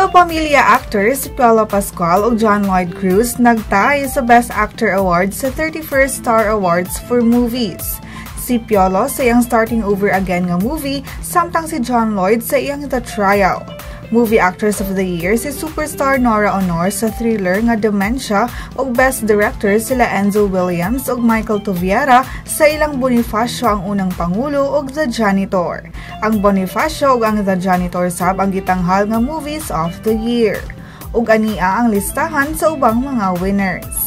Kapamilya actors si Piolo Pascual ug John Lloyd Cruz nagtay sa Best Actor Award sa 31st Star Awards for Movies. Si Piolo sa iyang Starting Over Again nga movie, samtang si John Lloyd sa iyang The Trial. Movie Actress of the Year si superstar Nora Honor sa thriller nga Dementia ug Best Director sila Enzo Williams ug Michael Toviera sa ilang Bonifacio ang Unang Pangulo ug The Janitor. Ang Bonifacio ug ang The Janitor sab ang gitanghal nga Movies of the Year. Ug ania ang listahan sa ubang mga winners.